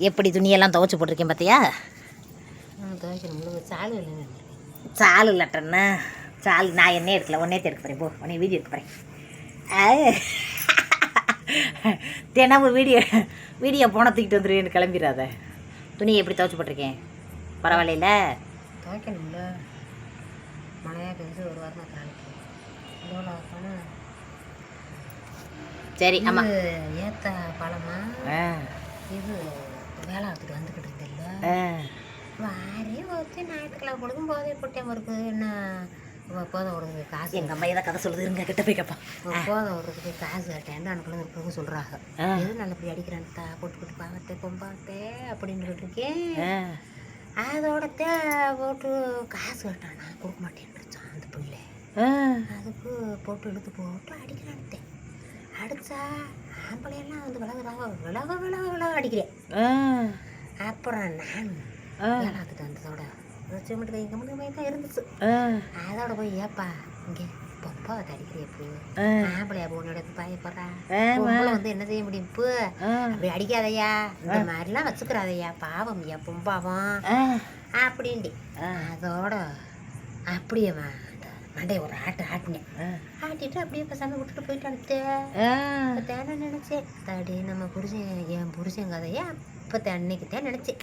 எப்படி துணியெல்லாம் துவைச்சி போட்டிருக்கேன் பார்த்தியா? துவைக்கணும். சாலு இல்லைங்க. சாலு இல்லட்டண்ணா, சாலு நான் என்ன எடுக்கல, ஒன்னே எடுக்க போகிறேன். போ உன்னே வீடியோ எடுக்க போகிறேன். தினமும் வீடியோ போன தூக்கிட்டு வந்துடுவேன்னு கிளம்பிடாத. துணியை எப்படி துவைச்சி போட்டிருக்கேன்? பரவாயில்ல, துவைக்கணும்ல. மழையாக பெருசு ஒரு வாரமாக காலைக்கு சரி. ஆமாம், ஏத்த பாலமா இது வேலை ஆத்துட்டு வந்துக்கிட்டு இருந்தில்ல. வாரே ஒருத்தி ஞாயிற்றுக்கிழமை கொடுக்கும் போதே போட்டேன் இருக்கு. என்ன போதை விடுறதுக்கு காசு? எங்கள் அம்மா ஏதாவது கதை சொல்லுது, இருங்க கிட்ட போய் கேட்பான். போதை விடுறதுக்கு காசு கேட்டேன். அனுப்புல இருக்குன்னு சொல்கிறாங்க. எது நல்லபடி அடிக்கிறான்ட்டா போட்டுக்கிட்டு பாவத்தே பொம்பாத்தே அப்படின்ட்டு இருக்கேன். அதோடத்தே போட்டு காசு கேட்டானா கொடுக்க மாட்டேன்னுச்சான் அந்த பிள்ளை. அதுக்கு போட்டு இழுத்து போட்டு அடிக்கிறான்ட்டேன். அடித்தா ஆம்பளையெல்லாம் வந்து விலக அடிக்கிறேன். அப்புறம் நான் ஏழாத்துட்டு வந்ததோட சிமெண்ட் இங்கே மட்டும் தான் இருந்துச்சு. அதோட போய் ஏப்பா இங்கே பொம்பா அடிக்கிறேன். எப்படி ஆம்பளையா பொண்ணோட பயப்படுறா பொம்பளை வந்து என்ன செய்ய முடியும்? இப்போ அப்படி அடிக்காதையா, இந்த மாதிரிலாம் வச்சுக்கிறாதையா, பாவம் ஐயா பொம்பாவும் அப்படின்ட்டு. அதோட அப்படியே மண்டைய ஒரு ஆட்டினேன். ஆட்டிட்டு அப்படியே பசாம விட்டுட்டு போயிட்டான். தேனை நினைச்சேன் தாடி நம்ம புருஷன் என் புருஷன் கதையா இப்போ அன்னைக்கு தான் நினைச்சேன்.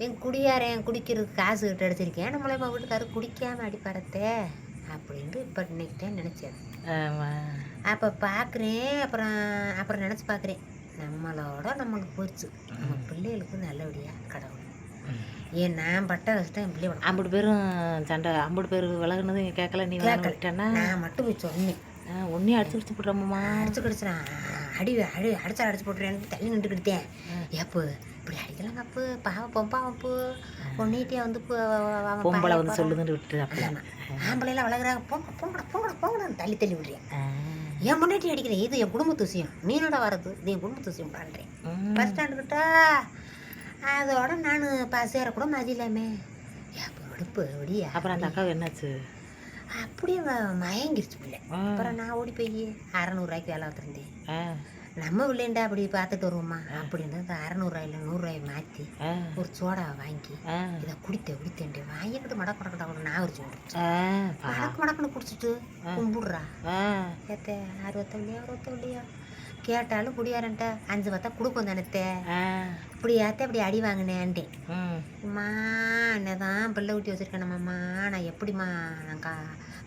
என் குடியாரன் குடிக்கிறதுக்கு காசு கிட்ட அடிச்சிருக்கேன், நம்மளே வீட்டுக்காரு குடிக்காம அடிப்பாரத்தே அப்படின்ட்டு இப்போ இன்னைக்கு தான் நினச்சேன். அப்போ பார்க்குறேன். அப்புறம் நினச்சி பார்க்குறேன், நம்மளுக்கு போயிடுச்சு. நம்ம பிள்ளைகளுக்கு நல்லபடியாக கடவுள் ஏன் நான் பட்ட கஷ்டம் என் பிள்ளை 50 பேரும் சண்டை 50 பேர் விலகுனதும் கேட்கல. நீ விளக்கிட்டேன்னா நான் மட்டும் போய் சொன்னேன். ஒன்றையும் அடிச்சு கிடிச்சு போட்டுறோம்மா. அடிச்சு கிடிச்சிடான் அடிச்சு போட்டுறேன். எனக்கு தள்ளி நின்றுக்கிட்டேன். ஏப்பு இப்படி அடிக்கலாம் அப்பு பாவம் பொம்பா அப்பு பொண்ணிட்டே வந்து பொம்பளை வந்து சொல்லுதுன்னு விட்டு. ஆம்பளையெல்லாம் வளர்க்குறாங்க. போங்கடா தள்ளி விடுறேன். என் முன்னாடி அடிக்கிறேன். இது என் குடும்பத்து விஷயம். நீனோட வர்றது இது என் குடும்பத்து விஷயம் பண்ணுறேன். பஸ் ஸ்டாண்டுக்கிட்ட அதோட நான் சேர கூட மதியிலாமே எடுப்பு அப்படியா. அப்புறம் அந்த அக்காவுக்கு என்னாச்சு? அப்படியே மயங்கிருச்சு பிள்ளை. அப்புறம் நான் ஓடி போய் 600 ரூபாய்க்கு வேலை வந்துருந்தேன். நம்ம பிள்ளைண்டா அப்படி பார்த்துட்டு வருவோம்மா அப்படின்னு 600 ரூபாயில் 100 ரூபாய் மாற்றி ஒரு சோடாவை வாங்கி இதை குடித்தேன்ட்டு வாங்கிக்கிட்டு மடக்கடா ஒரு நான் ஒரு சோடு மடக்குன்னு குடிச்சிட்டு கும்பிடுறா. ஏத்தே 60 கேட்டாலும் குடியாரன்ட்ட 5 பார்த்தா கொடுக்கும் தானே. இப்படி ஏற்ற அப்படி அடி வாங்கினேன்ட்டேன். அம்மா என்னதான் பிள்ளை ஊட்டி வச்சுருக்கேனம்மாம்மா, நான் எப்படிம்மா நான்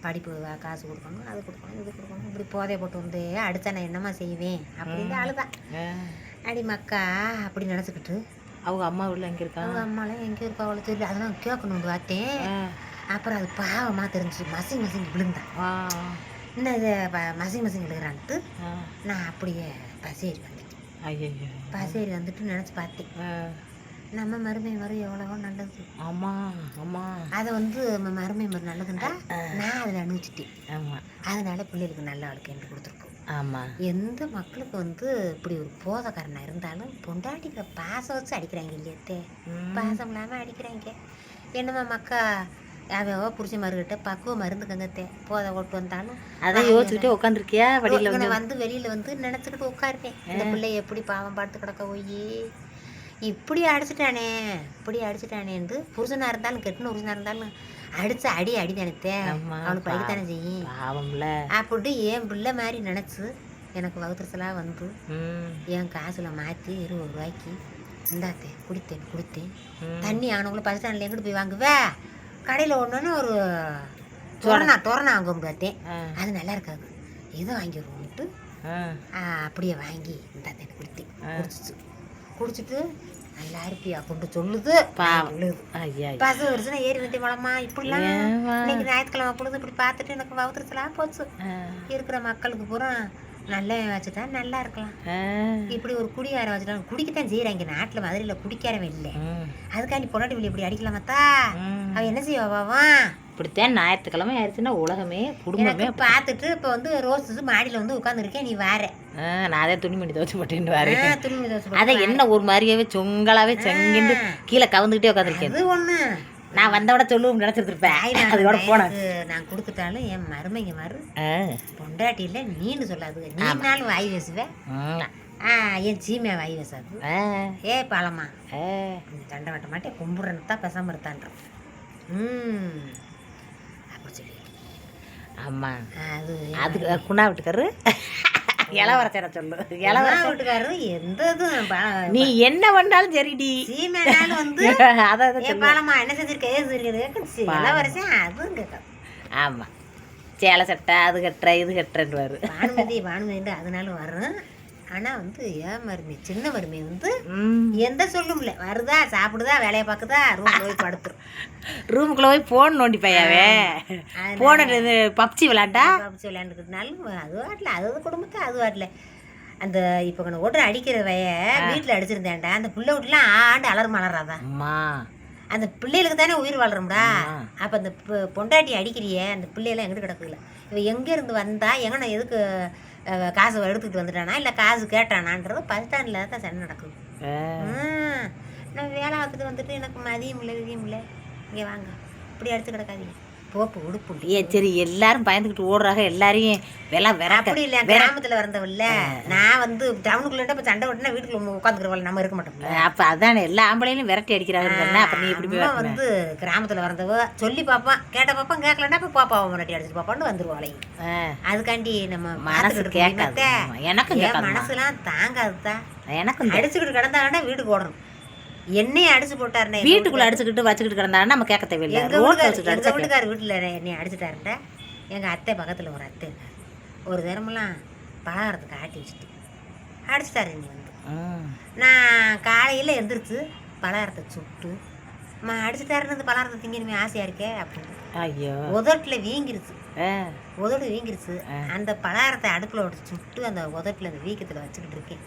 படிப்பு காசு கொடுக்கணும், அது கொடுக்கணும், இது கொடுக்கணும், இப்படி போதையை போட்டு வந்து அடித்தா நான் என்னம்மா செய்வேன் அப்படின்னு அழுதான். அடி மக்கா அப்படி நினச்சிக்கிட்டு அவங்க அம்மா உள்ள எங்கே இருக்கா? அவங்க அம்மாலாம் எங்கே இருக்கா அவ்வளோ தெரியல. அதெல்லாம் கேட்கணுன்னு பார்த்தேன். அப்புறம் அது பாவமாக தெரிஞ்சு மசிங்க விழுந்தான். இன்னும் இதை மசிங்க விழுகிறான்ட்டு நான் அப்படியே பசேரி வந்துட்டேன். பசேரி வந்துட்டு நினச்சி பார்த்தேன், நம்ம மருமை எவ்வளவோ நல்லது. அதை வந்து மருமை நல்லதுண்டா நான் அதில் அனுபவிச்சிட்டேன். அதனால பிள்ளைகளுக்கு நல்ல ஆளுக்கு என்று கொடுத்துருக்கோம். எந்த மக்களுக்கு வந்து இப்படி ஒரு போதைக்காரனாக இருந்தாலும் பொண்டாட்டிக்கிற பாசம் வச்சு அடிக்கிறாங்க இல்லையத்தே. பாசம் இல்லாமல் அடிக்கிறாங்க. என்னம்மா மக்கா அவையோ புரிச்ச மருகிட்ட பக்குவ மருந்துக்கங்கத்தே போதை ஓட்டு வந்தாலும் அதை யோசிச்சுக்கிட்டே உட்காந்துருக்கியா? வெளியில் வந்து நினச்சிக்கிட்டு உட்காருப்பேன். இந்த பிள்ளை எப்படி பாவம் பார்த்து கிடக்க போய் இப்படி அடிச்சிட்டானேன்னு புருஷனாக இருந்தாலும் கெட்டுன்னு புருஷனாக இருந்தாலும் அடிச்சு அடி தானே அவனுக்கு படிக்கத்தானே செய்யும் அப்படின்ட்டு என் பிள்ளை மாதிரி நினச்சி எனக்கு வகுத்துறசலாக வந்து என் காசில் மாற்றி 20 ரூபாய்க்கு இந்தாத்தே கொடுத்தேன். தண்ணி ஆனவங்களும் பஸ் ஸ்டாண்டில் எங்கிட்டு போய் வாங்குவே? கடையில் ஒன்றுன்னு ஒரு டொரணா வாங்க முடியாதேன். அது நல்லா இருக்காது. எதோ வாங்கிடுவோம்ட்டு அப்படியே வாங்கி இந்தாத்தே குடிச்சிட்டு நல்லா இருப்பியா கொண்டு சொல்லுது. பசு வருஷம் ஏறி வந்து வளமா இப்படிலாம் இன்னைக்கு ஞாயிற்றுக்கிழமை பொழுது இப்படி பார்த்துட்டு எனக்கு வவுத்துறதுலாம் போச்சு. இருக்கிற மக்களுக்கு பூரா நல்லா வச்சுட்டா நல்லா இருக்கலாம். இப்படி ஒரு குடியார வச்சுட்டாங்க. குடிக்கத்தான் செய்யறாங்க நாட்டில். மதுரையில் குடிக்காரவே இல்லை. அதுக்காண்டி பொண்டாட்டி வெளியே இப்படி அடிக்கலாமாத்தா? அவன் என்ன செய்வாவா? இப்படித்தான் ஞாயிற்றுக்கிழமை ஆயிடுச்சுன்னா உலகமே குடும்பமே பார்த்துட்டு இப்போ வந்து ரோஸ் மாடியில் வந்து உட்காந்துருக்கேன். நீ வார நான் அதே துணிமணி துவச்சு போட்டேன்னு வரேன். அதை என்ன ஒரு மாதிரியாவே சொங்கலாவே செங்கிண்டு கீழே கவுந்துக்கிட்டே உட்காந்துருக்கேன். அது ஒன்று நான் வந்தோட சொல்லுவோம் நினச்சிருப்பேன். அதோட போனேன். நான் கொடுத்துட்டாலும் என் மருமைங்க பொண்டாட்டி இல்லை நீன்னு சொல்லாது. நீனாலும் வாய் பேசுவேன். என் சீமையா வாய் வசாது ஏ பாலம்மா சண்டை வெட்ட மாட்டேன் கும்பிட்றன்னு தான் பெசாம இருத்தான்றேன் அப்படி சொல்லி ஆமாம் அது குணா வீட்டுக்காரு இளவரசனை சொல்லு இளவரச வீட்டுக்காரரு எந்த நீ என்ன பண்ணாலும் சரிடி சீமையானாலும் வந்து அதான் பாலம்மா என்ன செஞ்சிருக்க ஏது இருக்குது இளவரசன் அதுவும் கேட்காது ஆமாம் சேலை சட்டை அது கட்டுற இது கட்டுறன்னுவாரு பானுமதி அதனால வரும் ஆனால் வந்து ஏன் மருமை சின்ன மருமை வந்து எந்த சொல்லும்ல வருதா சாப்பிடுதா வேலையை பார்க்குதா ரூமில் போய் படுத்துரும் ரூமுக்குள்ளே போய் ஃபோன் நோண்டி பையாவே ஃபோன் பப்ஜி விளையாண்டுக்கிறதுனாலும் அது வாட்டில் அது குடும்பத்தை அது வாட்டில் அந்த இப்போ கொஞ்சம் ஓட்டுற அடிக்கிற வீட்டில் அடிச்சிருந்தேன்டா அந்த பிள்ளை வீட்டுலாம் ஆண்டு அலர் மலராதான் அந்த பிள்ளைகளுக்கு தானே உயிர் வாழ்றோம்டா அப்போ அந்த பொண்டாட்டி அடிக்கிறியே அந்த பிள்ளையெல்லாம் எங்கிட்ட கிடக்குல இவன் எங்கேருந்து வந்தா எங்கன்னா எதுக்கு காசு எடுத்துக்கிட்டு வந்துட்டானா இல்லை காசு கேட்டானான்றது பஸ் ஸ்டாண்டில் தான் சண்டை நடக்குது நான் வேலை பார்த்துட்டு வந்துட்டு எனக்கு மதியம் இல்லை விதியம் இல்லை இங்கே வாங்க இப்படி அடிச்சு கிடக்காதீங்க போப்பு உடுப்பு சரி எல்லாரும் பயந்துக்கிட்டு ஓடுறாங்க எல்லாரையும் அப்படி இல்லை கிராமத்தில் வந்தவல்ல நான் வந்து டவுனுக்குள்ள இப்போ சண்டை விட்டுனா வீட்டுக்குள்ள உட்காந்துக்கிறவள் நம்ம இருக்க மாட்டோம் அப்போ அதானே எல்லா ஆம்பளையிலும் விரட்டி அடிக்கிறாங்க அப்போ நீ இப்படி வந்து கிராமத்தில் வந்தவ சொல்லி பார்ப்பான் கேட்ட பார்ப்பான் கேட்கலன்னா இப்போ பாப்பாவை விரட்டி அடிச்சு பார்ப்பான்னு வந்துருவாளை அதுக்காண்டி நம்ம மனசு கேட்காத எனக்கு மனசுலாம் தாங்காதுதான் எனக்கு அடிச்சுக்கிட்டு கிடந்தாங்கன்னா வீட்டுக்கு ஓடணும் என்னையும் அடிச்சு போட்டாருன்னா வீட்டுக்குள்ள அடிச்சுக்கிட்டு வச்சுக்கிட்டு கிடந்தாங்கன்னா நம்ம கேட்க தேவையில்லை எங்கள் வீட்டுக்கார் வீட்டில் என்னை அடிச்சுட்டாருட்ட எங்கள் அத்தை பக்கத்தில் ஒரு அத்தை ஒரு தினமெல்லாம் பலகாரத்துக்கு ஆட்டி வச்சுட்டு அடிச்சுட்டாரு என்னை வந்து நான் காலையில் எந்திரிச்சு பலகாரத்தை சுட்டு அடிச்சுட்டாருன்னு பலகாரத்தை திங்கணுமே ஆசையாக இருக்கே அப்படின்னு ஐயோ உதட்டில் வீங்கிருச்சு உதடு வீங்கிருச்சு அந்த பலகாரத்தை அடுப்பில் விட்டு சுட்டு அந்த உதட்டில் அந்த வீக்கத்தில் வச்சுக்கிட்டு இருக்கேன்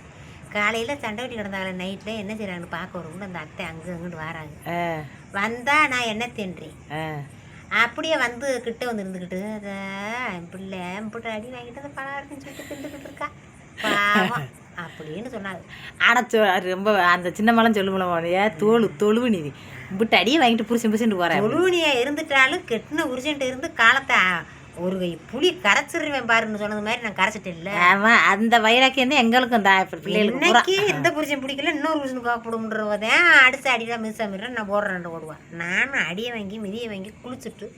காலையில் சண்டை வெட்டி கிடந்தாங்க நைட்டில் என்ன செய்கிறாங்கன்னு பார்க்க வரும்போது அந்த அத்தை அங்கே அங்கிட்டு வராங்க வந்தால் நான் என்ன தின்றேன் அப்படியே வந்து கிட்ட வந்து இருந்துக்கிட்டு அதை என் பிள்ளை அடி வாங்கிட்டு அந்த பலகாரத்தையும் சொல்லிட்டு திண்டுக்கிட்டு இருக்கா பாவம் அப்படின்னு சொன்னாங்க. ஆனால் ரொம்ப அந்த சின்ன மலம் சொல்லுங்களா தொழுவு நீதி இப்படி அடியை வாங்கிட்டு புரிச்சுட்டு போகிறேன். தொழுவனியாக இருந்துட்டாலும் கெட்டின உரிச்சுட்டு இருந்து காலத்தை ஒரு புளி கரைச்சிருவேன் பாருன்னு சொன்னது மாதிரி நான் கரைச்சிட்டேன் இல்லை. ஆமாம், அந்த வைராக்கியம் தான் எங்களுக்கும் தான் பிள்ளைகளுக்கு. இன்னைக்கு எந்த புருஷன் பிடிக்கல இன்னொரு புருஷனுக்கு காப்பிடுன்றதான் அடிச்சு அடிதான் மிஸ் ஆமிடுறேன் நான் போடுறேன் ஓடுவேன். நானும் அடியை வாங்கி மிதியை வாங்கி குளிச்சுட்டு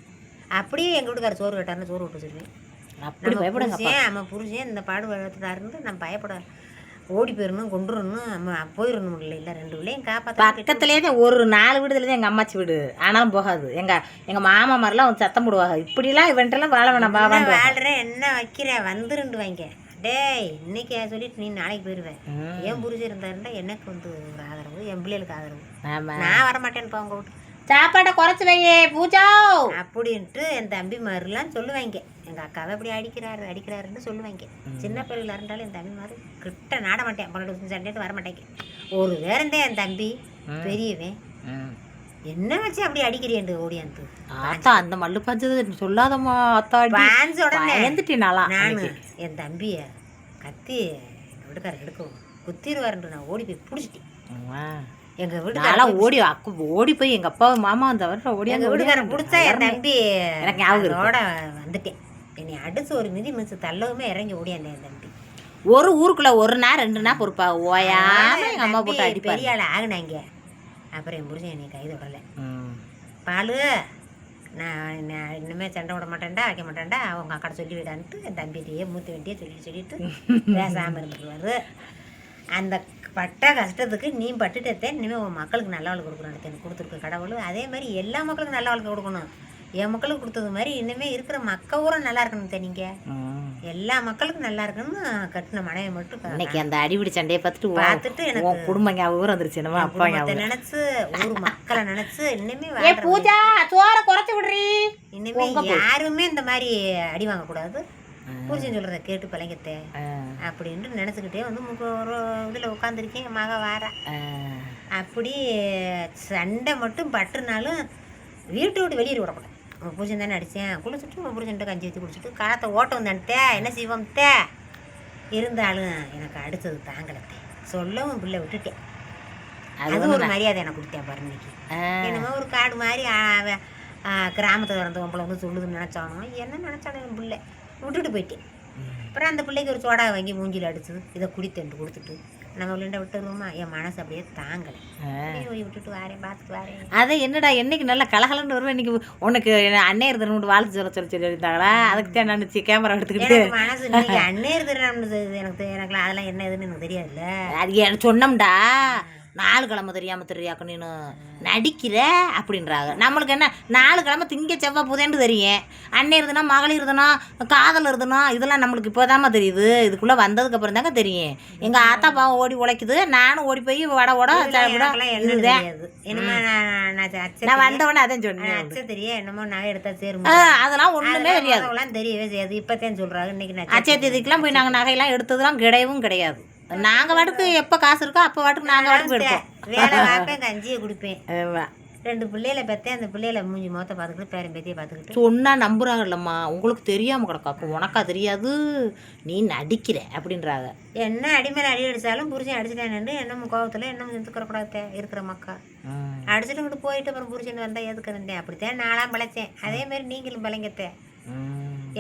அப்படியே எங்கள் வீட்டுக்கார சோறு கேட்டாருன்னு சோறு விட்டு வச்சுருவேன். அப்படி பயப்படுங்க. நம்ம புருஷன் இந்த பாடு வளர்த்துட்டாருந்து நான் பயப்பட ஓடி போயிடணும் கொண்டுடணும் நம்ம போயிடணும் இல்லை 2 பிள்ளையும் காப்பாற்ற. பக்கத்துலேயே தான் ஒரு 4 வீடுதுல தான் எங்கள் அம்மாச்சி வீடு, ஆனாலும் போகாது. எங்கள் மாமா மாதிரிலாம் வந்து சத்தம் போடுவாங்க, இப்படிலாம் இவன்ட்டெல்லாம் வாழ வேணாம் வாழ்கிறேன் என்ன வைக்கிறேன் வந்துருண்டு வாங்க டேய் இன்னைக்கு சொல்லிட்டு நீ நாளைக்கு போயிடுவேன். என் புரிஞ்சு இருந்தாருந்தா எனக்கு வந்து ஒரு ஆதரவு, என் பிள்ளைகளுக்கு ஆதரவு. நான் வரமாட்டேன்ப்பா உங்க வீட்டு சாப்பாடை குறைச்சி வையே பூஜா அப்படின்ட்டு என் தம்பி மாதிரிலாம் சொல்லுவாங்க. எங்கள் அக்காவை இப்படி அடிக்கிறாருன்னு சொல்லுவாங்க. சின்ன பிள்ளைல இருந்தாலும் என் தம்பி மாதிரி கிட்ட நாட மாட்டேன், 12 சண்டேட்டு வர மாட்டேங்க. ஒரு வேறந்தே என் தம்பி பெரியவன் என்ன வச்சு அப்படி அடிக்கிறேன் ஓடியாந்து ஆத்தா அந்த மல்லு பாஞ்சது சொல்லாதம்மா ஆத்தா பாஞ்ச உடனே எழுந்துட்டேனாலாம். நான் என் தம்பியை கத்தி எங்கள் வீட்டுக்காரர் எடுக்கும் குத்திடுவாருன்ட்டு நான் ஓடி போய் பிடிச்சிட்டேன். எங்கள் வீட்டுக்காரர் ஓடி போய் எங்கள் அப்பா மாமா வந்தவர் ஓடி எங்கள் வீட்டுக்காரன் பிடிச்சா என் தம்பி எனக்கு அதோட வந்துட்டேன். என்னை அடிச்சு ஒரு மிதிச்சு தள்ளவுமே இறங்கி ஓடியாந்தேன். என் தம்பி ஒரு ஊருக்குள்ள 1 நாள் 2 நாள் பொறுப்பா ஓயாம எங்கள் அம்மா போட்டு அடி பெரிய ஆள் ஆகுனாங்க. அப்புறம் என் புருஷன் என்னை கை தொடலை. பாலு நான் இன்னுமே சண்டை விட மாட்டேன்டா வைக்க மாட்டேன்டா அவங்க அக்கடை சொல்லி விடான்ட்டு என் தம்பிகிட்டையே மூத்த வேண்டியே சொல்லிட்டு பேசாமல் இருந்துக்குவாரு. அந்த பட்ட கஷ்டத்துக்கு நீ பட்டுட்டே இனிமேல் உன் மக்களுக்கு நல்ல வாழ்க்கை கொடுக்கணும். எனக்கு கொடுத்துருக்கு கடவுள், அதே மாதிரி எல்லா மக்களுக்கும் நல்ல வாழ்க்கை கொடுக்கணும். என் மக்களுக்கு கொடுத்தது மாதிரி இனிமேல் இருக்கிற மக்கள் ஊரம் நல்லா இருக்கணும். நீங்கள் எல்லா மக்களுக்கும் நல்லா இருக்கணும்னு கட்டின மனைவி மட்டும் இன்னைக்கு அந்த அடிபிடி சண்டையை பார்த்துட்டு எனக்கு குடும்பம் ஞாபகம் வந்துருச்சு. என்னமா அப்பா நினைச்சு ஊர் மக்களை நினைச்சு இனிமே பூஜா சோற குறைச்சி விடுறீ. இனிமே யாருமே இந்த மாதிரி அடி வாங்கக்கூடாது, புரிச்சுன்னு சொல்கிறத கேட்டு பழங்கத்தே அப்படின்ட்டு நினச்சிக்கிட்டே வந்து ஒரு இதில் உட்காந்துருக்கேன். மக வார அப்படி சண்டை மட்டும் பட்டுனாலும் வீட்டை விட்டு வெளியே விடக்கூடாது. உங்கள் புருஷன் தானே அடித்தேன் குளிச்சுட்டு உங்கள் புருஷன்ட்டு கஞ்சி ஊற்றி குடிச்சிட்டு காலத்தை ஓட்டம் வந்தான்ட்டே என்ன செய்வோம் தே இருந்தாலும் எனக்கு அடித்தது தாங்கலத்தே சொல்லவும் பிள்ளை விட்டுட்டேன். அது ஒரு மரியாதை எனக்கு கொடுத்தேன் பாரு. இன்னைக்கு என்னமோ ஒரு காடு மாதிரி கிராமத்தில் இறந்த உங்களை வந்து சொல்லுதுன்னு நினச்சானோ என்ன நினச்சானோ என் பிள்ளை விட்டுட்டு போயிட்டேன். அப்புறம் அந்த பிள்ளைக்கு ஒரு சோடா வாங்கி மூஞ்சில் அடிச்சு இதை குடித்தண்டு கொடுத்துட்டு நம்ம விளையாண்ட விட்டுருவோமா, என் மனசு அப்படியே தாங்கலை. விட்டுட்டு வரேன், பார்த்துட்டு வரேன். அதை என்னடா என்னைக்கு நல்லா கலகலன்னு வருவேன். இன்னைக்கு உனக்கு அண்ணே இருந்தவனு வாழ்த்து சொல்லியிருந்தாங்களா? அதுக்கு தான் நான் கேமரா எடுத்துக்கிட்டு மனசு இன்னைக்கு அண்ணே இருந்துட்டு எனக்கு அதெல்லாம் என்ன எதுன்னு எனக்கு தெரியாதுல்ல. அது எனக்கு சொன்னோம்டா, 4 கிழமை தெரியாமல் தெரியாக்க நீனு நடிக்கிற அப்படின்றாங்க. நம்மளுக்கு என்ன 4 கிழமை திங்க செவ்வாய் புதேன்னு தெரியும். அண்ணன் இருதுனா மகளிர் இருதுனா காதல் இருதுனா இதெல்லாம் நம்மளுக்கு இப்போதாம்மா தெரியுது. இதுக்குள்ளே வந்ததுக்கப்புறம் தாங்க தெரியும். எங்கள் ஆத்தா பாவம் ஓடி உழைக்குது, நானும் ஓடி போய் வட நான் வந்தவொடனே அதான் சொன்னேன். அச்சை தெரியும் என்னமோ நகை எடுத்தா சேரும், அதெல்லாம் ஒன்றுமே தெரியாது. அதெல்லாம் தெரியவே செய்யாது. இப்போத்தான் சொல்கிறாங்க. இன்னைக்கு அச்சை தேதிக்கெலாம் போய் நாங்கள் நகையெல்லாம் எடுத்ததுலாம் கிடையவும் கிடையாது. நாங்கள் வாட்டுக்கு எப்போ காசு இருக்கோ அப்போ வாட்டுக்கு நாங்கள் வாட்டுக்கு எடுப்போம். வேலை பார்ப்பேன், கஞ்சியை குடிப்பேன். 2 பிள்ளைகளை பெற்றேன். அந்த பிள்ளைகளை மூஞ்சி மொத்த பார்த்துக்கிட்டு பேரன் பேத்தியை பார்த்துக்கிட்டு சொன்னால் நம்புறாங்கல்லம்மா. உங்களுக்கு தெரியாமல் கிடக்காக்கும், உனக்கா தெரியாது, நீ நடிக்கிற அப்படின்றாங்க. என்ன அடிமேல அடி அடித்தாலும் புருஷன் அடிச்சுட்டேன்னு என்ன கோபத்தில் என்ன செஞ்சுக்கிறக்கூடாது இருக்கிற மக்கா அடிச்சுட்டு இங்கிட்டு போயிட்டு அப்புறம் புருஷன் வந்தால் எதுக்கு இருந்தேன். அப்படித்தான் நாளாக பிழைச்சேன். அதேமாரி நீங்களும் பிழைங்கத்தேன்.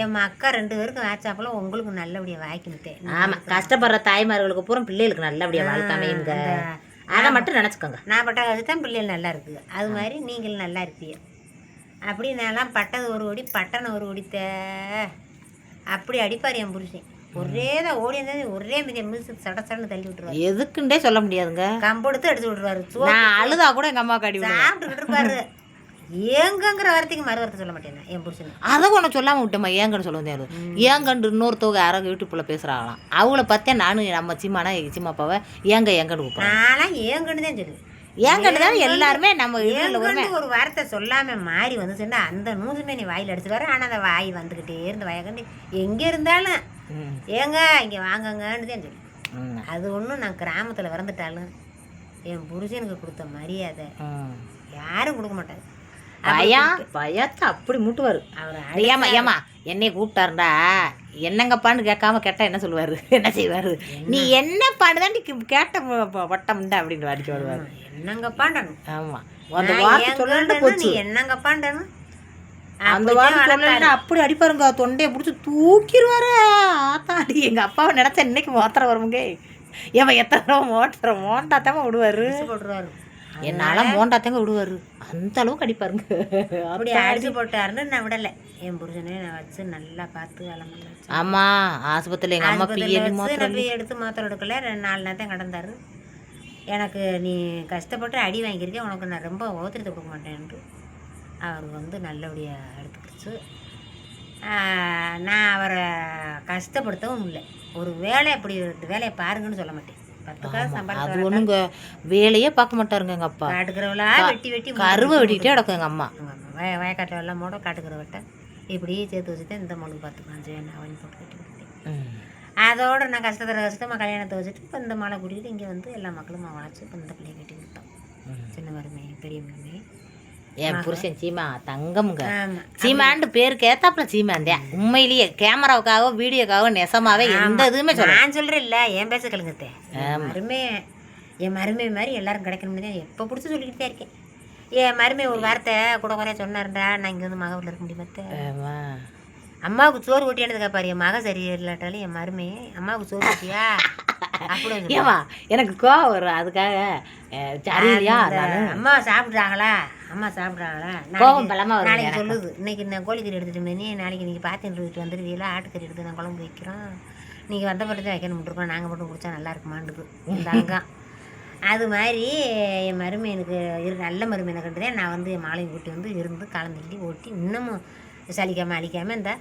என் அக்கா 2 பேருக்கும் ஆச்சாப்பல உங்களுக்கு நல்லபடியாக வாய்க்கிட்டேன். ஆமாம், கஷ்டப்படுற தாய்மார்களுக்கு பூரா பிள்ளைகளுக்கு நல்லபடியாக வாழ்க்காமைங்க. அதை மட்டும் நினச்சிக்கோங்க. நான் பட்ட காசு தான் பிள்ளைகள் நல்லா இருக்குது. அது மாதிரி நீங்களும் நல்லா இருப்பீங்க. அப்படி நான்லாம் பட்டது ஒரு ஓடி பட்டனை ஒரு ஓடித்த அப்படி அடிப்பார் என் புருஷன். ஒரே தான் ஓடி இருந்தால் ஒரே மிக மிதிச்சு சடசடன்னு தள்ளி விட்டுருவாரு. எதுக்குண்டே சொல்ல முடியாதுங்க. கம்பெடுத்து அடிச்சு விட்டுருவாரு. நான் அழுதா கூட எங்கள் அம்மா கடி சாப்பிட்டுக்கிட்டு இருப்பாரு. ஏங்கங்கிற வார்த்தைக்கு மறு வார்த்தை சொல்ல மாட்டேன் என் புருஷன். அதை ஒன்று சொல்லாமல் விட்டோம்மா. ஏங்கன்னு சொல்ல முடியாது. ஏங்கன்று இன்னொருத்தவங்க யாரோ யூடியூப்ல பேசுகிறாங்களாம். அவங்கள பார்த்தே நானும் நம்ம சிம்மாப்பாவை ஏங்கன்னு கூப்பிட்றேன். நான்லாம் ஏங்கன்னு தான் சொல்லுவேன். ஏங்கன்னு தான் எல்லாருமே நம்ம ஒரு வார்த்தை சொல்லாமல் மாறி வந்துச்சுன்னா அந்த நூசுமே நீ வாயில் அடிச்சு வர. ஆனால் அந்த வாய் வந்துக்கிட்டே இருந்து வயக்கண்டு எங்கே இருந்தாலும் ஏங்க இங்கே வாங்கங்கன்னு தான் சொல்லி. அது ஒன்றும் நான் கிராமத்தில் வறந்துட்டாலும் என் புருஷனுக்கு கொடுத்த மரியாதை யாரும் கொடுக்க மாட்டாங்க. பயத்தை அப்படி மூட்டுவார் அவர். ஏமா என்னைய கூப்பிட்டாருண்டா என்னங்கப்பான்னு கேட்காம கேட்டா என்ன சொல்லுவாரு, என்ன செய்வாரு? நீ என்னப்பான்னு தான் கேட்ட வட்டம்டா அப்படின்னு அடிச்சு வருவாரு. என்னங்கப்பாண்டனும். ஆமா, அந்த வார்த்தை சொல்லிட்டு போச்சு. என்னங்கப்பாண்டனும் அந்த வார்த்தை சொல்லலைன்னா அப்படி அடிப்பாருங்க. தொண்டையை பிடிச்சி தூக்கிடுவாரு. ஆத்தாடி எங்கள் அப்பாவை நினச்சா இன்னைக்கு மோத்திரம் வருமுங்க. ஏமா எத்தனை மோண்டாத்தாம விடுவாரு போட்டுருவாரு. என்னால மோண்டாத்தாங்க விடுவாரு. அந்த அளவுக்கு அடிப்பாருங்க. அப்படி அடிச்சு போட்டாருன்னு நான் விடலை. என் புருஷனே நான் வச்சு நல்லா பார்த்து வேலை பண்ண. ஆமாம், ஆஸ்பத்திரியில் எங்கள் அம்மா போய் எடுத்து மாத்திரம் எடுக்கல. 4 நேரத்தையும் கடந்தாரு. எனக்கு நீ கஷ்டப்பட்டு அடி வாங்கியிருக்கேன், உனக்கு நான் ரொம்ப ஓத்திரத்தை கொடுக்க மாட்டேன்ட்டு அவர் நல்லபடியாக எடுத்துக்கிடுச்சு. நான் அவரை கஷ்டப்படுத்தவும் இல்லை. ஒரு வேலை அப்படி வேலையை பாருங்கன்னு சொல்ல மாட்டேன். 10 காசு சம்பளம் அது ஒன்றுங்க வேலையே பார்க்க மாட்டாருங்க எங்கள் அப்பா. காட்டுக்கிறவளா வெட்டி கருவை வெட்டிகிட்டே கிடக்கும் எங்கள் அம்மா. வயக்காட்டு வெள்ளம் மூட காட்டுக்கிற வெட்டை இப்படியே சேர்த்து வச்சுட்டு இந்த மொழி பார்த்துக்கலாம் நான் வாங்கி போட்டு கட்டி கொடுத்தேன். அதோட நான் கஷ்டமாக கல்யாணத்தை வச்சுட்டு இப்போ இந்த மாலை கூட்டிகிட்டு இங்கே எல்லா மக்களும் வளைச்சி இப்போ இந்த பிள்ளைய கட்டி கொடுத்தோம். சின்ன மருமே பெரிய மருமே என் புருஷன் சீமா தங்கம்ங்க. சீமான்னு பேருக்கு ஏத்தாப்புல சீமாந்தேன். உண்மையிலேயே கேமராவுக்காக வீடியோக்காக நெசமாவே எந்த இதுவுமே சொல்ல நான் சொல்கிறேன். இல்லை என் பேச கழுங்கத்தே மருமே என் மருமை மாதிரி எல்லாரும் கிடைக்கணும்னு தான் எப்போ பிடிச்சி சொல்லிக்கிட்டு தான் இருக்கேன். என் மருமை ஒரு வார்த்தை கூட குறைய சொன்னார்டா, நான் இங்கே மகவில் இருக்க முடியுமா? அம்மாவுக்கு சோறு ஊட்டியானதுக்கா பாரு. என் மக சரி இல்லாட்டாலும் என் மருமை அம்மாவுக்கு சோறு ஊட்டியா அப்படி ஏமா எனக்கு கோவம் வரும். அதுக்காக சரியா அம்மா சாப்பிட்றாங்களா கோவம் பலமா வரும். நாளைக்கு சொல்லுது இன்னைக்கு நான் கோழிக்கறி எடுத்துட்டு நாளைக்கு நீங்கள் பார்த்துட்டு வந்துடுவீங்களா, ஆட்டுக்கறி எடுத்து நான் குழம்பு வைக்கிறோம், நீங்கள் வந்த பட்டு தான் வைக்கணும் இருக்கோம், நாங்கள் மட்டும் குடித்தா நல்லா இருக்குமாண்டுது இந்த அங்கம். அது மாதிரி என் மருமையனுக்கு நல்ல மருமையனை கண்டுதான் நான் என் மாலையும் கூட்டி இருந்து கலந்துக்கிட்டு ஓட்டி இன்னமும் சலிக்காமல் அழிக்காமல் இந்த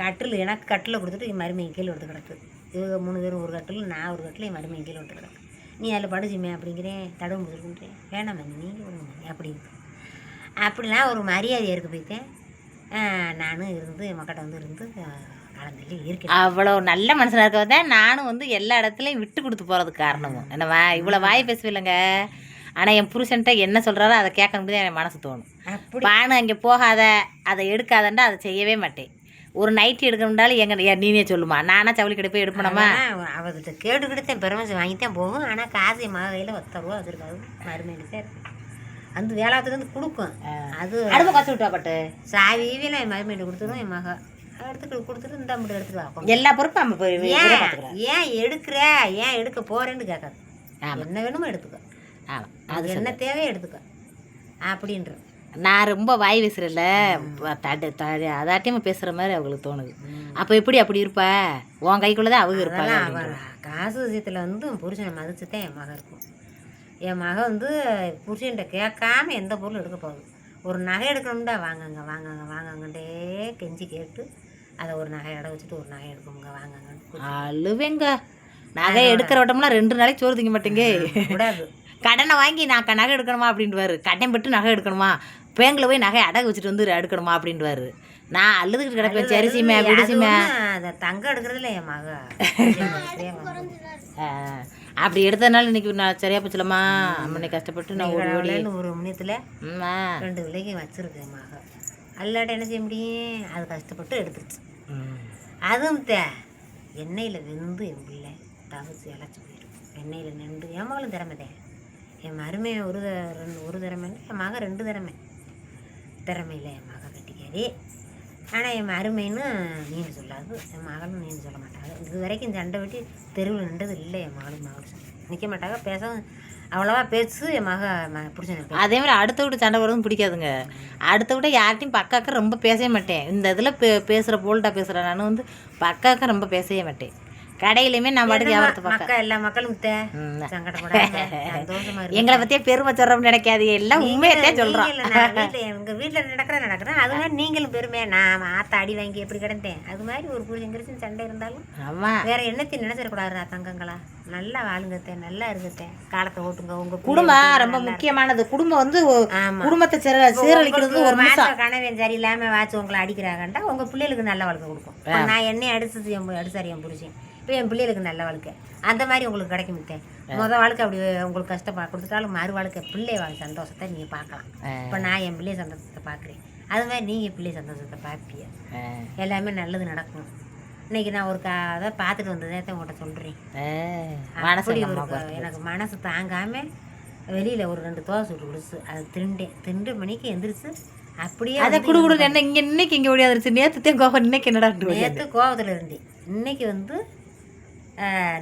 கட்டில் எனக்கு கட்டில் கொடுத்துட்டு என் மருமையை கீழே எடுத்து கிடக்கு. இவங்க 3 பேரும் ஒரு கட்டில், நான் ஒரு கட்டில், என் மருமையை கீழே விட்டு கிடக்கு. நீ அதில் படுச்சுமே அப்படிங்கிறேன், தடவை முடிச்சுருக்குன்றேன். வேணாம் நீங்கள் விடுங்க அப்படின்னு அப்படிலாம் ஒரு மரியாதை இருக்க போயிட்டேன். நானும் இருந்து என் மக்கட்ட இருந்து கலந்துட்டு இருக்கேன். அவ்வளோ நல்ல மனுஷனாக இருக்கிறத நானும் எல்லா இடத்துலையும் விட்டு கொடுத்து போகிறதுக்கு காரணமும் என்ன இவ்வளோ வாய் பேசுவில்லைங்க. ஆனால் என் புருஷன்ட்ட என்ன சொல்கிறாரோ அதை கேட்க முடியாது என் மனசு தோணும். பானு அங்கே போகாத, அதை எடுக்காதண்டா அதை செய்யவே மாட்டேன். ஒரு நைட்டி எடுக்கணும்னாலும் எங்க நீனே சொல்லுமா, நானா ஜவுளி கடை போய் எடுப்பணுமா? அவர்கிட்ட கேட்டுக்கிட்டு பெருமை வாங்கித்தான் போகும். ஆனால் காசு என் மக கையில் 10 ரூபா வச்சுருக்காது. மருமையில அந்த வேளாத்துக்கு கொடுக்கும். அது அடுப்பு காசு விட்டா பட்டு சாவியெல்லாம் என் மருமையிட்ட கொடுத்துடும். என் மக எடுத்துக்கிட்டு கொடுத்துட்டு இந்த மட்டும் எடுத்துட்டு வா. எல்லா பொறுப்பும் நம்ம ஏன் எடுக்கிற, ஏன் எடுக்க போறேன்னு கேட்காது. என்ன வேணுமோ எடுத்துக்க, அது என்ன தேவையோ எடுத்துக்க அப்படின்ற. நான் ரொம்ப வாய் பேசுறேன்ல, அதாட்டியமாக பேசுகிற மாதிரி அவங்களுக்கு தோணுது. அப்போ எப்படி அப்படி இருப்பா? உன் கைக்குள்ளதான் அவங்க இருப்பாங்க. காசு விஷயத்தில் வந்து புருஷனை மதிச்சு தான் என் மகன் இருக்கும். என் மகன் வந்து புருஷன்கிட்ட கேட்காம எந்த பொருளும் எடுக்க போகுது. ஒரு நகை எடுக்கணும்டா, வாங்கங்க வாங்கங்க வாங்கங்கண்டே கெஞ்சி கேட்டு அதை ஒரு நகை இட வச்சுட்டு ஒரு நகை எடுக்கணுங்க வாங்கங்க. அழுவேங்க. நகை எடுக்கிற வட்டம்லாம் 2 நாளைக்கு சோறு திங்க மாட்டேங்க. கூடாது. கடனை வாங்கி நான் நகை எடுக்கணுமா அப்படின்ட்டுவாரு. கடன் பட்டு நகை எடுக்கணுமா, பேங்கில் போய் நகை அடகு வச்சுட்டு வந்து எடுக்கணுமா அப்படின்ட்டுவாரு. நான் அழுதுகிட்டு கிடப்பேன். சரிசிமே விடுசிமே. தங்கம் எடுக்கிறதுல என் மக அப்படி எடுத்ததுனால இன்னைக்கு நான் சரியா போச்சுலம்மா. அம்மனை கஷ்டப்பட்டு நான் ஒரு மணியத்தில் 2 விலைக்கு வச்சிருக்கேன் மக. அல்லாட்ட என்ன செய்ய முடியும், அது கஷ்டப்பட்டு எடுத்துருச்சு. அதுவும் எண்ணெயில் வெந்து என் பிள்ளை தவிச்சு இழைச்சி போயிடும். எண்ணெயில் நின்று என் மகளும் திறமைதேன். என் மருமை ஒரு திறமை, என் மக 2 திறமை இல்லை. என் மக கட்டிக்காரி. ஆனால் என் மருமைன்னு நீண்டு சொல்லாது, என் மகளும் நீண்டு சொல்ல மாட்டாங்க. இது வரைக்கும் சண்டை வெட்டி தெருவில் நின்றது இல்லை. என் மகளும் நிற்க மாட்டாங்க, பேச அவ்வளோவா பேசு. என் புருஷன் அதே மாதிரி அடுத்த விட்டு சண்டை வருதுன்னு பிடிக்காதுங்க. அடுத்த விட யார்ட்டையும் பக்காக்க ரொம்ப பேசவே மாட்டேன். இந்த இதில் பேசுகிற போல்ட்டா பேசுகிறேன். நான் வந்து பக்காக்க ரொம்ப பேசவே மாட்டேன். கடையிலுமே நான் பாட்டுக்கு வியாபாரத்தை பார்க்க எல்லா மக்களும் எங்களை பற்றியே பெருமை சொல்கிறோம்னு நினைக்காது. எல்லாம் உண்மையத்தான் சொல்கிறோம். எங்கள் வீட்டில் நடக்கிறேன். அது மாதிரி நீங்களும் பெருமையா, நான் ஆத்த அடி வாங்கி எப்படி கிடந்தேன் அது மாதிரி ஒரு புருஷன் கிடைச்சி சண்டை இருந்தாலும் ஆமாம் வேற என்னத்தையும் நினைச்சிடக்கூடாது. தங்கங்களா நல்லா வாழுங்கத்தேன், நல்லா இருங்கத்தேன், காலத்தை ஓட்டுங்க. உங்க குடும்பம் ரொம்ப முக்கியமானது. குடும்பம் வந்து குடும்பத்தை சீரழிக்கிறது. ஒரு மாதம் கணவன் சரியில்லாமல் வாட்சி உங்களை அடிக்கிறாங்கண்டா உங்கள் பிள்ளைகளுக்கு நல்ல வாழ்க்கை கொடுக்கும். நான் என்னையும் அடிச்சது அடிச்சார் என் புருஷன். இப்போ என் பிள்ளைகளுக்கு நல்ல வாழ்க்கை அந்த மாதிரி உங்களுக்கு கிடைக்க முட்டேன். வாழ்க்கை அப்படி உங்களுக்கு கஷ்டப்பா கொடுத்துட்டாலும் மறு வாழ்க்கை பிள்ளை சந்தோஷத்தை நீங்கள் பார்க்கலாம். இப்போ நான் என் பிள்ளை சந்தோஷத்தை பார்க்குறேன், அது மாதிரி நீங்கள் பிள்ளை சந்தோஷத்தை பார்ப்பீங்க. எல்லாமே நல்லது நடக்கும். இன்னைக்கு நான் ஒரு அதை பார்த்துட்டு வந்ததே உங்கள்கிட்ட சொல்கிறேன். அப்படி ஒரு எனக்கு மனசு தாங்காமல் வெளியில் ஒரு 2 தோசை சுட்டு குடிச்சு அதை திண்டேன். 2 மணிக்கு எந்திரிச்சு அப்படியே அதை குடுக்குடு என்ன இங்கே இன்னைக்கு இங்கே ஓடியாந்துருச்சு. நேற்றுத்தையும் கோபம், இன்னைக்கு என்னடா நேற்று கோபத்தில் இருந்தேன். இன்னைக்கு வந்து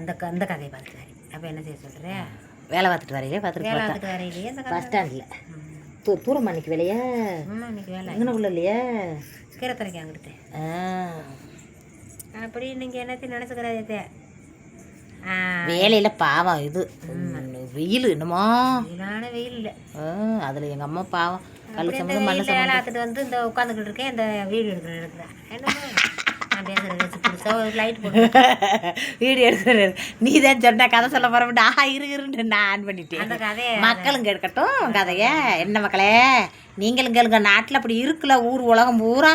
இந்த கதையை பார்த்துட்டு வரேன். அப்போ என்ன செய்ய சொல்கிறேன், வேலை பார்த்துட்டு வரையிலே வரையிலேயே இந்த பஸ் ஸ்டாண்டில் தூரம் அன்னைக்கு வேலையா? இன்னைக்கு வேலை எங்கனக்குள்ள இல்லையா? கீரைத்தரைக்கு அங்கிட்டேன். அப்படி நீங்கள் என்னத்தையும் நினச்சிக்கிறதே வேலையில் பாவம். இது வெயில் என்னமோ வெயில் இல்லை. அதில் எங்கள் அம்மா பாவம் கல் சம்பந்தம் மண்ணை வேலை பார்த்துட்டு வந்து இந்த உட்காந்துக்கிட்டு இருக்கேன். இந்த வீடியோ எடுக்கிறேன். வீடியோ எடுக்கிறது நீ தான் சொன்ன கதை சொல்ல போறேன். இருன்னு நான் ஆன் பண்ணிட்டேன். மக்களும் கேட்கட்டும் கதையை. என்ன மக்களே, நீங்களும் கேளுங்க. நாட்டில் அப்படி இருக்குல்ல, ஊர் உலகம் பூரா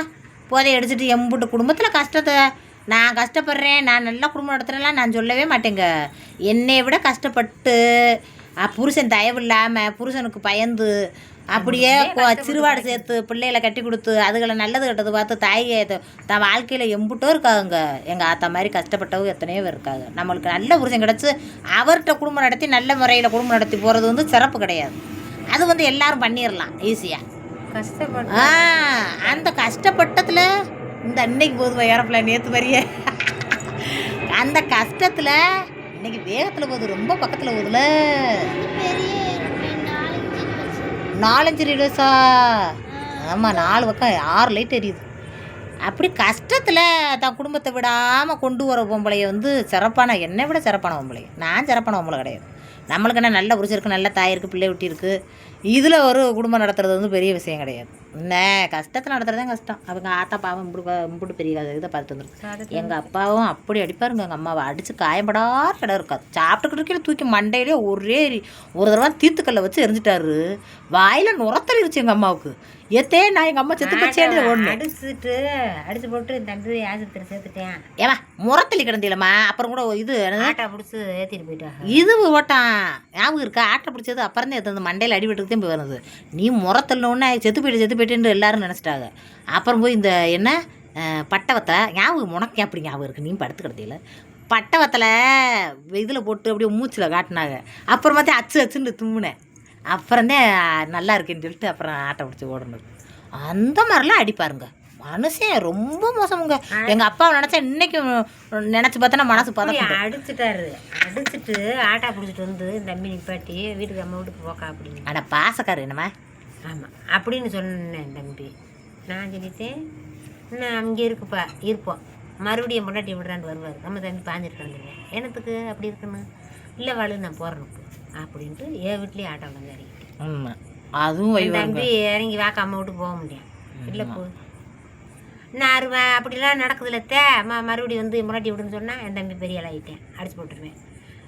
போதை அடிச்சுட்டு எம்புட்டு குடும்பத்தில் கஷ்டத்தை நான் கஷ்டப்படுறேன், நான் நல்லா குடும்பம் நடத்துகிறேன்லாம் நான் சொல்லவே மாட்டேங்க. என்னை விட கஷ்டப்பட்டு புருஷன் தயவு இல்லாமல் புருஷனுக்கு பயந்து அப்படியே சிறுவாடு சேர்த்து பிள்ளைகளை கட்டி கொடுத்து அதுகளை நல்லது கெட்டது பார்த்து தாயை தான் வாழ்க்கையில் எம்புட்டோ இருக்காங்க. எங்கள் ஆத்தா மாதிரி கஷ்டப்பட்டவங்க எத்தனையோ பேர் இருக்காங்க. நம்மளுக்கு நல்ல புருஷன் கிடச்சி அவர்கிட்ட குடும்பம் நடத்தி நல்ல முறையில் குடும்பம் நடத்தி போகிறது வந்து சிறப்பு கிடையாது. அது வந்து எல்லாரும் பண்ணிடலாம் ஈஸியாக. கஷ்டப்பட்டு அந்த கஷ்டப்பட்டத்தில் இந்த அன்னைக்கு போதும் ஏரோப்ளேன் நேற்று மாதிரியே அந்த கஷ்டத்தில் இன்னைக்கு வேகத்தில் போகுது, ரொம்ப பக்கத்தில் போகுதுல. 4-5 ரீடர்ஸா? ஆமாம், 4 பக்கம் 6 லைட் எரியுது. அப்படி கஷ்டத்தில் தான் குடும்பத்தை விடாமல் கொண்டு வர பொம்பளையை வந்து சிறப்பான, என்னை விட சிறப்பான பொம்பளை. நான் சிறப்பான பொம்பளை கிடையாது. நம்மளுக்கு என்ன நல்ல புருஷன் இருக்குது, நல்ல தாய் இருக்குது, பிள்ளை விட்டி இருக்குது. இதில் ஒரு குடும்பம் நடத்துறது வந்து பெரிய விஷயம் கிடையாது. என்ன கஷ்டத்தை நடத்துறதே கஷ்டம். அவங்க ஆத்தா பாவம் இம்புட்டு பெரிய இதை பார்த்துட்டு வந்துருக்கு. எங்கள் அப்பாவும் அப்படி அடிப்பாருங்க. எங்கள் அம்மாவை அடித்து காயப்படாத இடம் இருக்காது. சாப்பிட்டுக்கிட்டு கீழே தூக்கி மண்டையிலே ஒரு தடவை தீர்த்துக்கல்ல வச்சு எரிஞ்சிட்டாரு. வாயில் நுரத்தலிருச்சு எங்கள் அம்மாவுக்கு. ஏத்தே நான் எங்கள் அம்மா செத்து போச்சேன்னு ஒன்று அடிச்சு போட்டு தம்பி ஆஸ்பத்திரி சேர்த்துட்டேன். ஏமா முரத்தலி கிடந்திலம்மா. அப்புறம் கூட இது ஆட்டை பிடிச்சி ஏற்றிட்டு போயிட்டாங்க. இது ஓட்டான் ஞாபகம் இருக்கா? ஆட்டை பிடிச்சது அப்புறம் தான் எத்தனை மண்டையில் அடிபட்டுக்கு போய் வருது. நீ முரத்தல்னோடனே செத்து போயிட்டு எல்லாரும் நினச்சிட்டாங்க. அப்புறம் போய் இந்த என்ன பட்டவத்தை ஞாபகம் உனக்கு அப்படி ஞாபகம் இருக்குது, நீ படுத்து கிடத்தில பட்டவத்தில் இதில் போட்டு அப்படியே மூச்சில் காட்டினாங்க. அப்புறமாத்தே அச்சுன்னு தும்முனேன். அப்புறந்தே நல்லா இருக்குன்னு சொல்லிட்டு அப்புறம் ஆட்டை பிடிச்சி ஓடணும். அந்த மாதிரிலாம் அடிப்பாருங்க. மனுஷன் ரொம்ப மோசமுங்க. எங்கள் அப்பாவை நினச்சா இன்னைக்கு நினச்சி பார்த்தா மனசு பார்த்தா அடிச்சுட்டாரு. அடிச்சுட்டு ஆட்டா பிடிச்சிட்டு வந்து தம்பி நிப்பாட்டி வீட்டுக்கு அம்மா வீட்டுக்கு போக்கா அப்படின்னு. ஆனால் பாசக்காரு என்னம்மா. ஆமாம் அப்படின்னு சொன்னேன் தம்பி. நான் சொல்லிட்டேன் நான் அங்கே இருக்குப்பா இருப்போம், மறுபடியும் பொண்டாட்டி விடுறான்னு வருவார். நம்ம தம்பி பாஞ்சிருக்காந்துருவேன். எனத்துக்கு அப்படி இருக்கணும் இல்லை வாழு நான் போகிறேன் அப்படின்ட்டு என் வீட்லேயே ஆட்டோ வந்து இறங்கிட்டேன். ஆமாம் அதுவும் தம்பி இறங்கி வாக்க அம்மா விட்டு போக முடியும் இல்லை போ நான் அப்படிலாம் நடக்குதுல்லத்தே அம்மா மறுபடியும் வந்து முன்னாடி விடுன்னு சொன்னால் என் தம்பி பெரிய ஆளாகிட்டேன், அடிச்சு போட்டுருவேன்.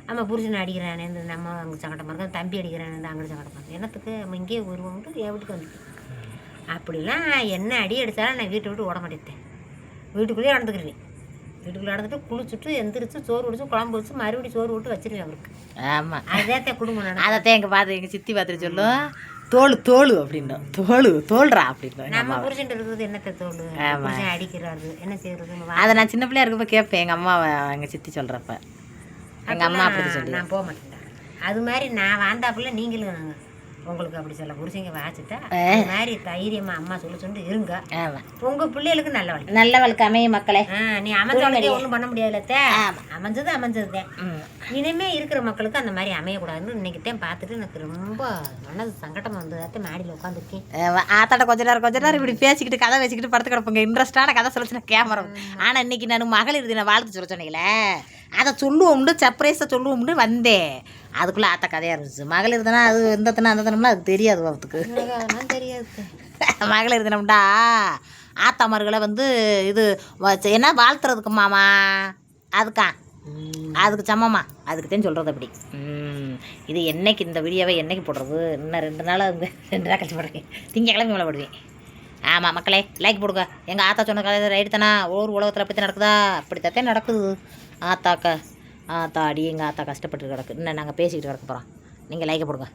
அம்மா புருஷனை அடிக்கிறானே இந்த நம்ம அங்கே சங்கடமாக இருக்கும், தம்பி அடிக்கிறானே அங்கே சங்கடமாக இருக்கும். என்னத்துக்கு நம்ம இங்கேயே வருவோம்ட்டு என் வீட்டுக்கு வந்துட்டேன். அப்படிலாம் என்ன அடி அடித்தாலும் நான் வீட்டை விட்டு ஓட மாட்டேன், வீட்டுக்குள்ளேயே நடந்துக்கிடுவேன். வீட்டுக்குள்ளே நடந்துட்டு குளிச்சுட்டு எந்திரிச்சு சோறு விடிச்சு குழம்பு வச்சு மறுபடியும் சோறு விட்டு வச்சிருவேன் அவருக்கு. ஆமாம் அதே குடும்பம். அதைத்தான் எங்கள் பார்த்து எங்கள் சித்தி பார்த்துட்டு சொல்லும் தோல் அப்படின்னோம். தோல்றா அப்படின்னு. நம்ம புருஷன் இருக்கிறது என்னத்தை தோல், புருஷன் அடிக்கிறாரு என்ன செய்யறது. அதை நான் சின்ன பிள்ளையா இருக்கப்ப கேட்பேன் எங்கள் அம்மாவை எங்கள் சித்தி சொல்கிறப்ப. எங்கள் அம்மா அப்படி சொல்லி நான் போக மாட்டேன். அது மாதிரி நான் வாழ்ந்தாப்புல நீங்களும் உங்களுக்கு அப்படி சொல்ல புருஷங்க வாச்சிட்டா அது மாதிரி தைரியமா அம்மா சொல்லி இருங்க. உங்க பிள்ளைகளுக்கு நல்ல வாழ்க்கை அமையும் மக்களே. நீ அமைஞ்சவளுக்கே ஒன்றும் பண்ண முடியாதுல்ல, அமைஞ்சதுதான். இனிமே இருக்கிற மக்களுக்கு அந்த மாதிரி அமையக்கூடாதுன்னு இன்னைக்கிட்டேன் பார்த்துட்டு எனக்கு ரொம்ப மனது சங்கடமா வந்ததாட்டு மாடியில் உட்காந்துருக்கேன். ஆத்தாட்ட கொஞ்ச நேரம் இப்படி பேசிக்கிட்டு கதை வச்சுக்கிட்டு படுத்து கிடப்பங்க. இன்ட்ரெஸ்டான கதை சொல்லிச்சுன்னா கேமரா. ஆனால் இன்னைக்கு நான் மகளிர் தின வாழ்த்து சொல்ல சொன்னீங்களே அதை சொல்லுவோம்னு சர்ப்ரைஸாக சொல்லுவோம்னு வந்தேன். அதுக்குள்ளே ஆத்தா கதையாக இருந்துச்சு. மகளிர் தினம் அது இந்த தினம் அந்த தினம்லாம் அதுக்கு தெரியாது. அவத்துக்கு தெரியாது. மகளிர் தினம்டா ஆத்தாமார்களை வந்து இது என்ன வாழ்த்துறதுக்கு மாமா அதுக்கு சமமா அதுக்கு தான் சொல்கிறது அப்படி. இது என்னைக்கு இந்த வீடியோவை என்னைக்கு போடுறது? இன்னும் 2 நாள் 2 நாள் கழிச்சு போடுறேன். திங்கக்கிழமை மேலே போடுவேன். ஆமாம் மக்களே லைக் போடுங்க. எங்கள் ஆத்தா சொன்ன கதை ரைட்டு தானே? உலகத்தில் அப்படி தான் நடக்குதா? அப்படித்தான் நடக்குது. ஆத்தா அடி எங்கள் ஆத்தா கஷ்டப்பட்டு கிடக்கு. இன்னும் நாங்கள் பேசிக்கிட்டு கிடக்க போகிறோம். நீங்கள் லைக்கை போடுங்க.